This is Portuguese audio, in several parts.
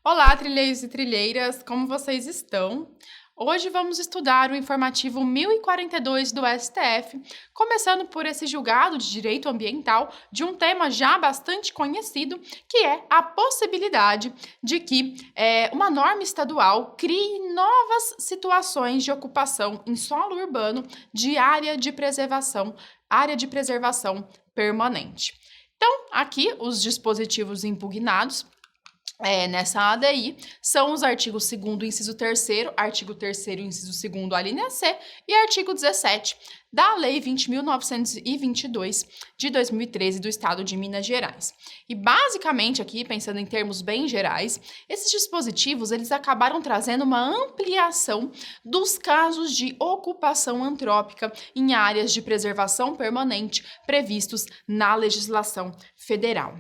Olá, trilheiros e trilheiras, como vocês estão? Hoje vamos estudar o informativo 1042 do STF, começando por esse julgado de direito ambiental de um tema já bastante conhecido, que é a possibilidade de que uma norma estadual crie novas situações de ocupação em solo urbano de área de preservação permanente. Então, aqui os dispositivos impugnados nessa ADI são os artigos 2º, inciso 3º, artigo 3º, inciso 2º, alínea C, e artigo 17 da Lei 20.922 de 2013 do Estado de Minas Gerais. E basicamente aqui, pensando em termos bem gerais, esses dispositivos eles acabaram trazendo uma ampliação dos casos de ocupação antrópica em áreas de preservação permanente previstos na legislação federal.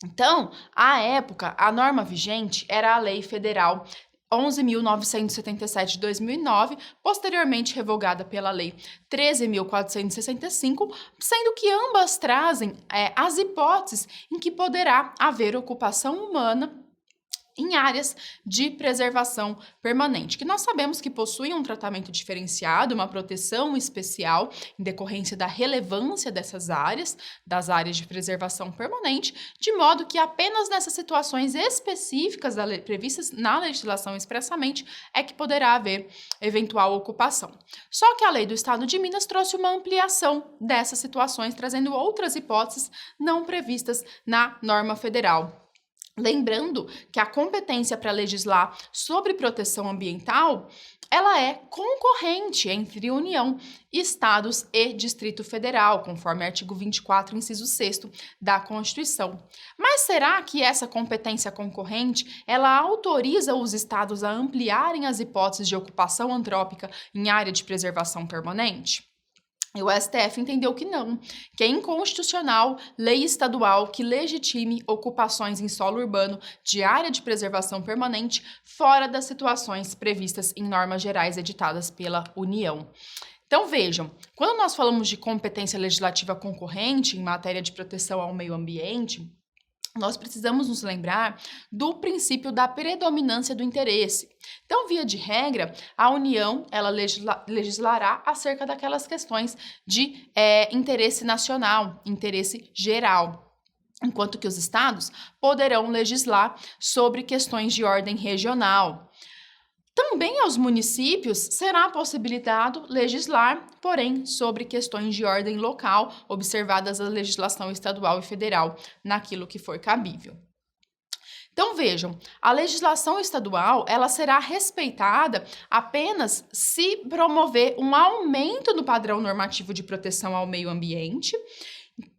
Então, à época, a norma vigente era a Lei Federal 11.977 de 2009, posteriormente revogada pela Lei 13.465, sendo que ambas trazem as hipóteses em que poderá haver ocupação humana em áreas de preservação permanente, que nós sabemos que possuem um tratamento diferenciado, uma proteção especial em decorrência da relevância dessas áreas, das áreas de preservação permanente, de modo que apenas nessas situações específicas previstas na legislação expressamente é que poderá haver eventual ocupação. Só que a lei do Estado de Minas trouxe uma ampliação dessas situações, trazendo outras hipóteses não previstas na norma federal. Lembrando que a competência para legislar sobre proteção ambiental, ela é concorrente entre União, Estados e Distrito Federal, conforme o artigo 24, inciso 6º da Constituição. Mas será que essa competência concorrente, ela autoriza os estados a ampliarem as hipóteses de ocupação antrópica em área de preservação permanente? E o STF entendeu que não, que é inconstitucional lei estadual que legitime ocupações em solo urbano de área de preservação permanente fora das situações previstas em normas gerais editadas pela União. Então vejam, quando nós falamos de competência legislativa concorrente em matéria de proteção ao meio ambiente, nós precisamos nos lembrar do princípio da predominância do interesse. Então, via de regra, a União ela legislará acerca daquelas questões de interesse nacional, interesse geral, enquanto que os estados poderão legislar sobre questões de ordem regional. Também aos municípios será possibilitado legislar, porém, sobre questões de ordem local, observadas a legislação estadual e federal naquilo que for cabível. Então vejam, a legislação estadual ela será respeitada apenas se promover um aumento no padrão normativo de proteção ao meio ambiente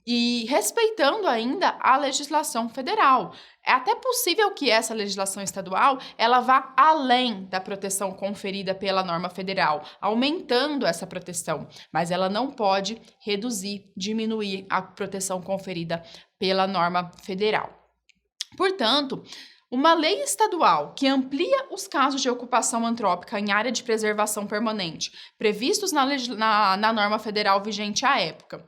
e respeitando ainda a legislação federal. É até possível que essa legislação estadual ela vá além da proteção conferida pela norma federal, aumentando essa proteção, mas ela não pode reduzir, diminuir a proteção conferida pela norma federal. Portanto, uma lei estadual que amplia os casos de ocupação antrópica em área de preservação permanente, previstos na norma federal vigente à época,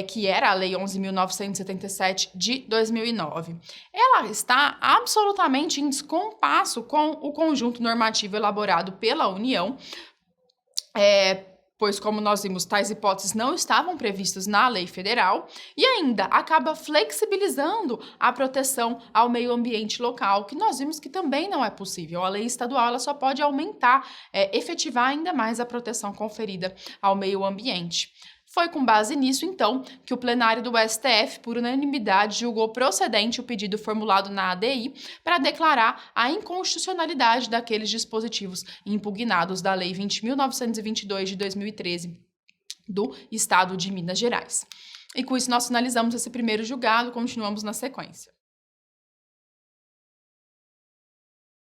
que era a Lei 11.977 de 2009. Ela está absolutamente em descompasso com o conjunto normativo elaborado pela União, pois, como nós vimos, tais hipóteses não estavam previstas na lei federal e ainda acaba flexibilizando a proteção ao meio ambiente local, que nós vimos que também não é possível. A lei estadual ela só pode aumentar, efetivar ainda mais a proteção conferida ao meio ambiente. Foi com base nisso, então, que o plenário do STF, por unanimidade, julgou procedente o pedido formulado na ADI para declarar a inconstitucionalidade daqueles dispositivos impugnados da Lei 20.922 de 2013 do Estado de Minas Gerais. E com isso nós finalizamos esse primeiro julgado, continuamos na sequência.